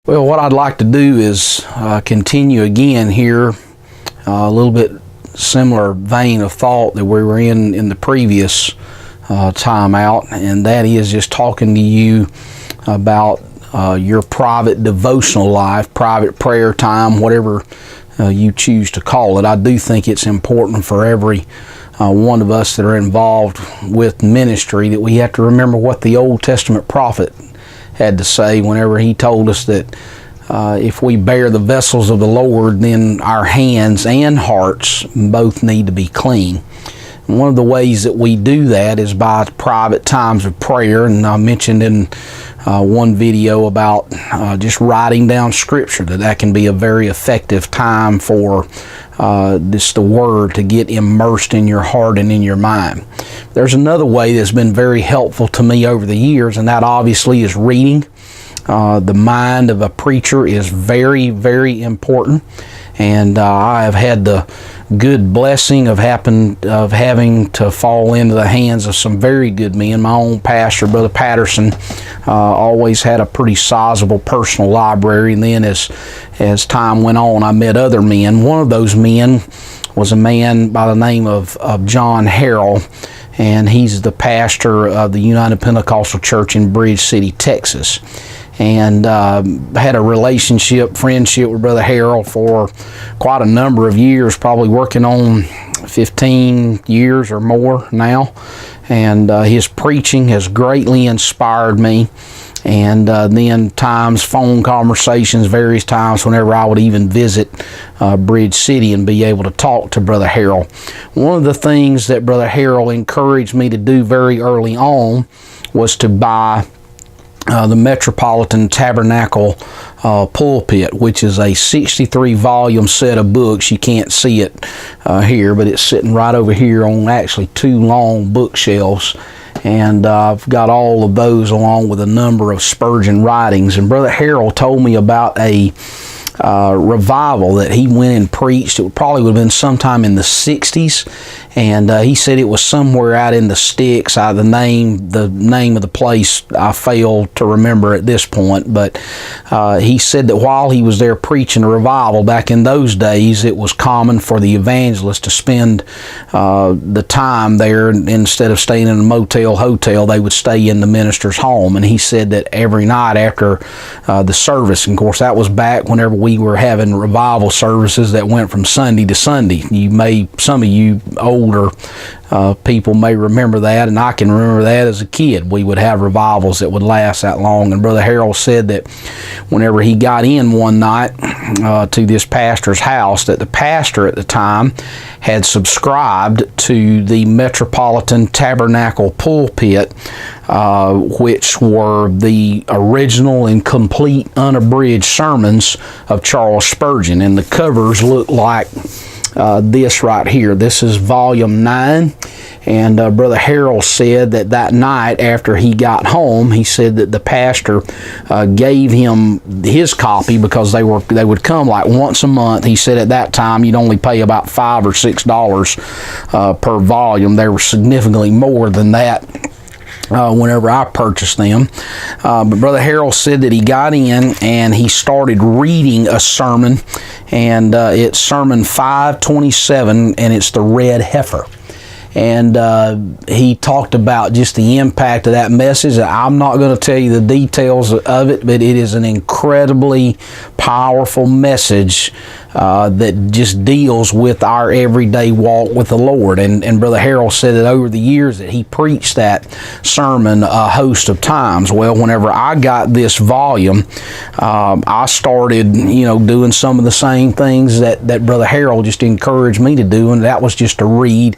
Well, what I'd like to do is continue again here, a little bit similar vein of thought that we were in the previous time out, and that is just talking to you about your private devotional life, private prayer time, whatever you choose to call it. I do think it's important for every one of us that are involved with ministry that we have to remember what the Old Testament prophet had to say whenever he told us that if we bear the vessels of the Lord, then our hands and hearts both need to be clean. And one of the ways that we do that is by private times of prayer, and I mentioned in one video about just writing down scripture, that can be a very effective time for the Word to get immersed in your heart and in your mind. There's another way that's been very helpful to me over the years, and that obviously is reading. The mind of a preacher is very, very important, and I have had the good blessing of having to fall into the hands of some very good men. My own pastor, Brother Patterson, always had a pretty sizable personal library, and then as time went on, I met other men. One of those men was a man by the name of John Harrell, and he's the pastor of the United Pentecostal Church in Bridge City, Texas. And had a friendship with Brother Harrell for quite a number of years, probably working on 15 years or more now. And his preaching has greatly inspired me. And then phone conversations, various times whenever I would even visit Bridge City and be able to talk to Brother Harrell. One of the things that Brother Harrell encouraged me to do very early on was to buy the Metropolitan Tabernacle Pulpit, which is a 63-volume set of books. You can't see it here, but it's sitting right over here on actually two long bookshelves. And I've got all of those along with a number of Spurgeon writings. And Brother Harrell told me about a revival that he went and preached. It probably would have been sometime in the 60s, and he said it was somewhere out in the sticks. The name of the place I failed to remember at this point, but he said that while he was there preaching a revival, back in those days it was common for the evangelist to spend the time there. Instead of staying in a hotel, they would stay in the minister's home. And he said that every night after the service, and of course that was back whenever we were having revival services that went from Sunday to Sunday. Some of you older people may remember that, and I can remember that as a kid. We would have revivals that would last that long. And Brother Harrell said that whenever he got in one night to this pastor's house, that the pastor at the time had subscribed to the Metropolitan Tabernacle Pulpit, which were the original and complete unabridged sermons of Charles Spurgeon. And the covers look like this right here. This is volume 9, and Brother Harrell said that night after he got home, he said that the pastor gave him his copy because they would come like once a month. He said at that time you'd only pay about $5 or $6 per volume. They were significantly more than that whenever I purchased them. But Brother Harrell said that he got in and he started reading a sermon, and it's Sermon 527, and it's the red heifer. And he talked about just the impact of that message. I'm not going to tell you the details of it, but it is an incredibly powerful message that just deals with our everyday walk with the Lord. And Brother Harrell said that over the years that he preached that sermon a host of times. Well, whenever I got this volume, I started, doing some of the same things that Brother Harrell just encouraged me to do, and that was just to read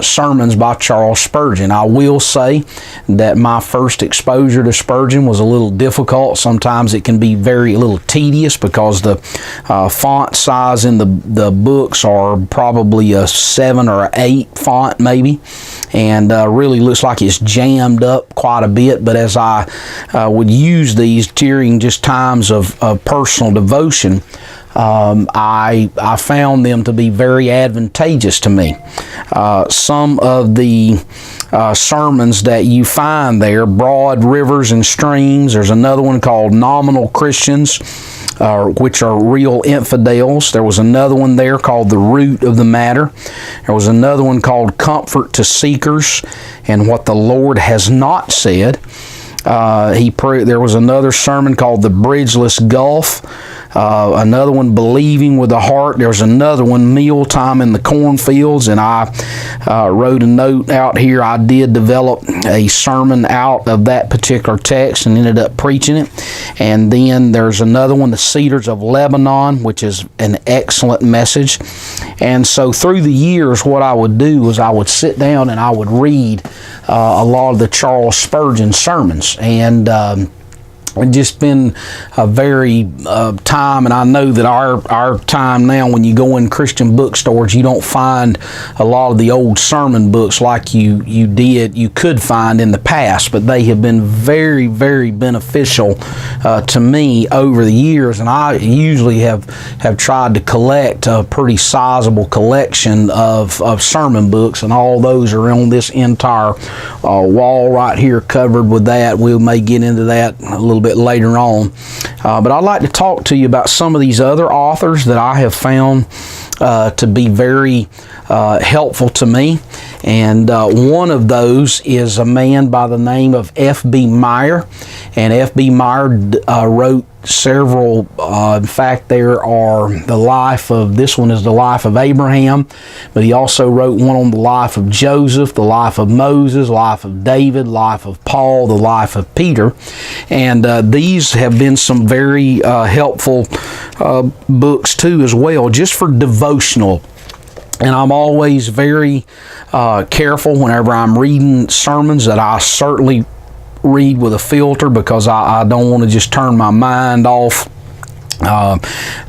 sermons by Charles Spurgeon. I will say that my first exposure to Spurgeon was a little difficult. Sometimes it can be a little tedious because the font size in the books are probably a 7 or 8 font maybe, and really looks like it's jammed up quite a bit. But as I would use these during just times of personal devotion, I found them to be very advantageous to me. Some of the sermons that you find there, Broad Rivers and Streams. There's another one called Nominal Christians, which are real infidels. There was another one there called The Root of the Matter. There was another one called Comfort to Seekers and What the Lord Has Not Said. There was another sermon called The Bridgeless Gulf. Another one, Believing with the Heart. There was another one, Mealtime in the Cornfields, and I wrote a note out here. I did develop a sermon out of that particular text and ended up preaching it. And then there's another one, The Cedars of Lebanon, which is an excellent message. And so through the years, what I would do was I would sit down and I would read a lot of the Charles Spurgeon sermons. And it's just been a very time, and I know that our time now, when you go in Christian bookstores, you don't find a lot of the old sermon books like you could find in the past, but they have been very, very beneficial to me over the years, and I usually have tried to collect a pretty sizable collection of sermon books, and all those are on this entire wall right here covered with that. We may get into that a little bit later on, but I'd like to talk to you about some of these other authors that I have found to be very helpful to me, and one of those is a man by the name of F.B. Meyer, and F.B. Meyer wrote several, in fact this one is the life of Abraham, but he also wrote one on the life of Joseph, the life of Moses, life of David, life of Paul, the life of Peter, and these have been some very helpful books too as well, just for devotional. And I'm always very careful whenever I'm reading sermons that I certainly read with a filter, because I don't want to just turn my mind off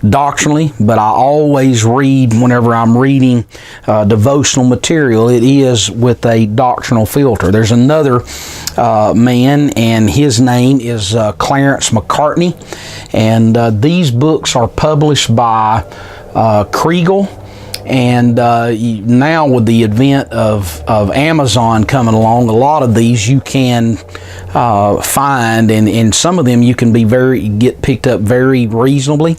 doctrinally, but I always read, whenever I'm reading devotional material, it is with a doctrinal filter. There's another man, and his name is Clarence Macartney, and these books are published by Kriegel. And now with the advent of Amazon coming along, a lot of these you can find, and some of them you can get picked up very reasonably.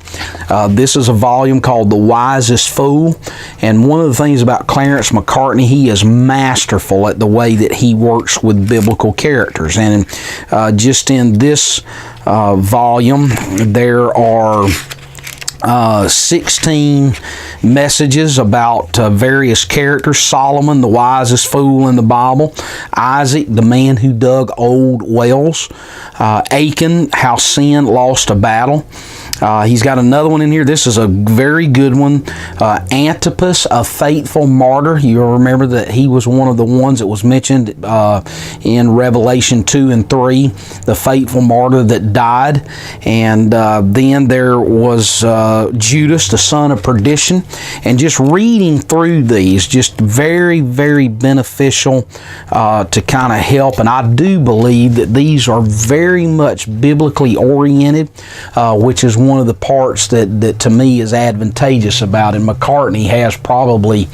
This is a volume called The Wisest Fool, and one of the things about Clarence Macartney, he is masterful at the way that he works with biblical characters. And just in this volume, there are 16 messages about various characters. Solomon, the wisest fool in the Bible. Isaac, the man who dug old wells. Achan, how sin lost a battle. He's got another one in here. This is a very good one. Antipas, a faithful martyr. You'll remember that he was one of the ones that was mentioned in Revelation 2 and 3, the faithful martyr that died. And then there was Judas, the son of perdition. And just reading through these, just very, very beneficial to kind of help. And I do believe that these are very much biblically oriented, which is one of the parts that to me is advantageous about it. Macartney has probably,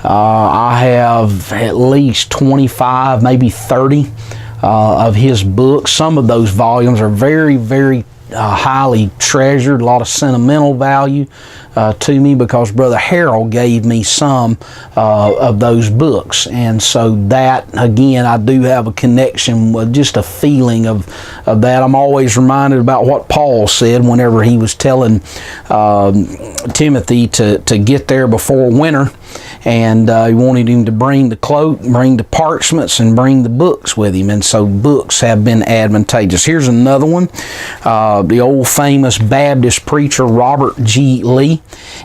I have at least 25, maybe 30 of his books. Some of those volumes are very, very highly treasured, a lot of sentimental value to me, because Brother Harold gave me some of those books, and so that, again, I do have a connection with, just a feeling of that. I'm always reminded about what Paul said whenever he was telling Timothy to get there before winter, and he wanted him to bring the cloak, bring the parchments, and bring the books with him, and so books have been advantageous. Here's another one, the old famous Baptist preacher Robert G. Lee,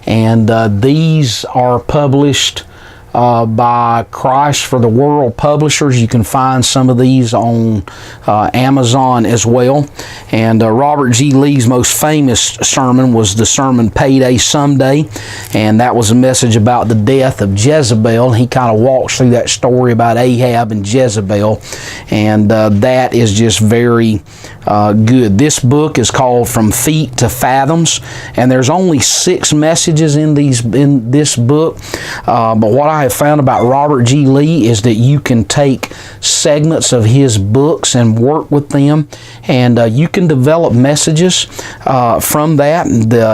and these are published by Christ for the World Publishers. You can find some of these on Amazon as well. And Robert G. Lee's most famous sermon was the sermon Payday Someday, and that was a message about the death of Jezebel. He kind of walks through that story about Ahab and Jezebel, and that is just very good. This book is called From Feet to Fathoms, and there's only 6 messages in this book. But what I have found about Robert G. Lee is that you can take segments of his books and work with them, and you can develop messages from that.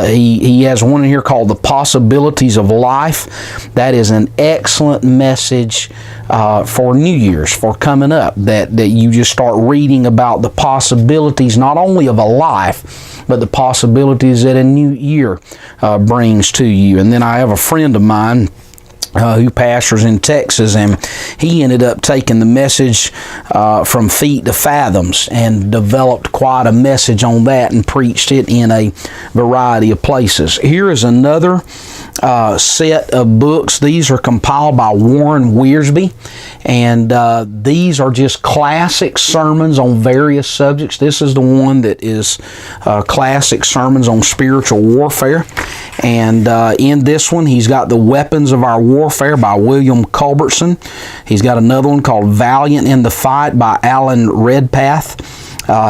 He has one in here called The Possibilities of Life. That is an excellent message for New Year's, for coming up, that you just start reading about the possibilities not only of a life, but the possibilities that a new year brings to you. And then I have a friend of mine who pastors in Texas, and he ended up taking the message From Feet to Fathoms and developed quite a message on that and preached it in a variety of places. Here is another set of books. These are compiled by Warren Wiersbe, and these are just classic sermons on various subjects. This is the one that is classic sermons on spiritual warfare. And in this one, he's got The Weapons of Our Warfare by William Culbertson. He's got another one called Valiant in the Fight by Alan Redpath.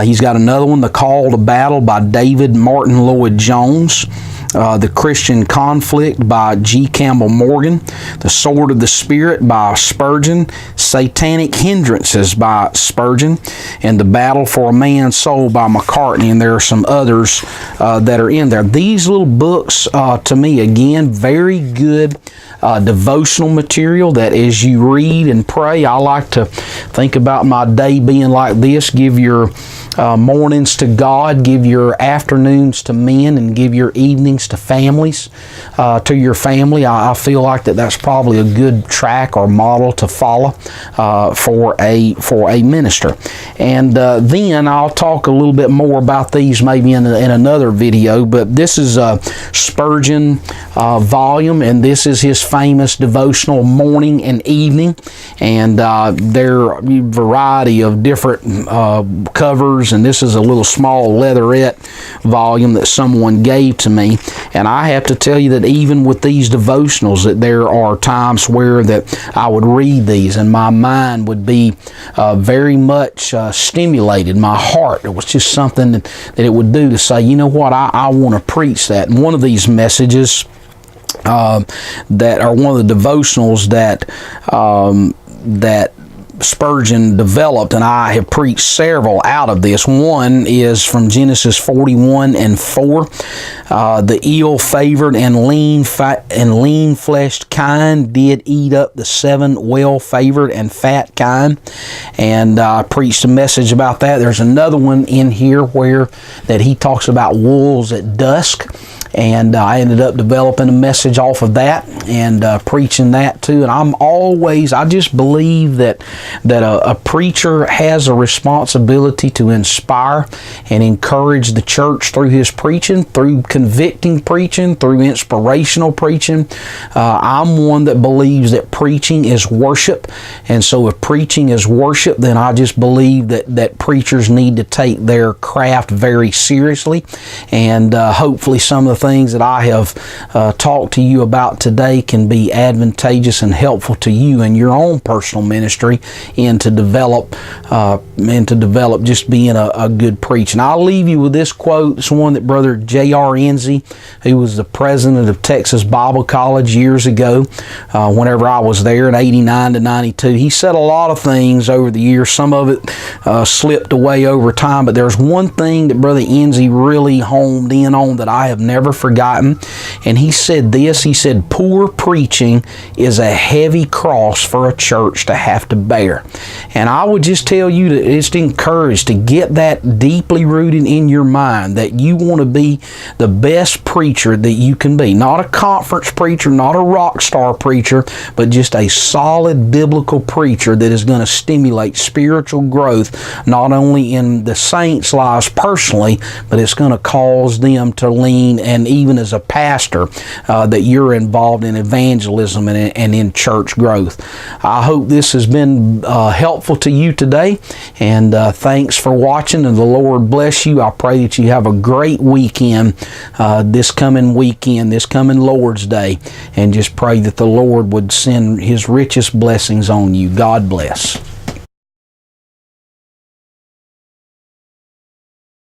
He's got another one, The Call to Battle by David Martin Lloyd Jones. The Christian Conflict by G. Campbell Morgan, The Sword of the Spirit by Spurgeon, Satanic Hindrances by Spurgeon, and The Battle for a Man's Soul by McCartney, and there are some others that are in there. These little books, to me, again, very good devotional material that as you read and pray, I like to think about my day being like this. Give your mornings to God, give your afternoons to men, and give your evenings to families, to your family. I feel like that's probably a good track or model to follow for a minister. And then I'll talk a little bit more about these maybe in another video, but this is a Spurgeon volume, and this is his famous devotional morning and evening, and there are a variety of different covers, and this is a little small leatherette volume that someone gave to me. And I have to tell you that even with these devotionals, that there are times where that I would read these and my mind would be very much stimulated. My heart, it was just something that it would do to say, you know what, I want to preach that. And one of these messages that are one of the devotionals that Spurgeon developed, and I have preached several out of this. One is from Genesis 41 and 4. The ill-favored and lean-fleshed kind did eat up the 7 well-favored and fat kind, and I preached a message about that. There's another one in here where that he talks about wolves at dusk, and I ended up developing a message off of that and preaching that too. And I just believe that a preacher has a responsibility to inspire and encourage the church through his preaching, through convicting preaching, through inspirational preaching. I'm one that believes that preaching is worship, and so if preaching is worship, then I just believe that preachers need to take their craft very seriously, and hopefully some of the things that I have talked to you about today can be advantageous and helpful to you in your own personal ministry and to develop just being a good preacher. And I'll leave you with this quote. It's one that Brother J.R. Enzi, who was the president of Texas Bible College years ago, whenever I was there in 89 to 92, he said a lot of things over the years. Some of it slipped away over time, but there's one thing that Brother Enzi really honed in on that I have never forgotten, and he said this. He said, "Poor preaching is a heavy cross for a church to have to bear." And I would just tell you to just encourage to get that deeply rooted in your mind, that you want to be the best preacher that you can be. Not a conference preacher, not a rock star preacher, but just a solid biblical preacher that is going to stimulate spiritual growth, not only in the saints' lives personally, but it's going to cause them to lean and and even as a pastor, that you're involved in evangelism and in church growth. I hope this has been helpful to you today, and thanks for watching, and the Lord bless you. I pray that you have a great weekend this coming Lord's Day, and just pray that the Lord would send His richest blessings on you. God bless.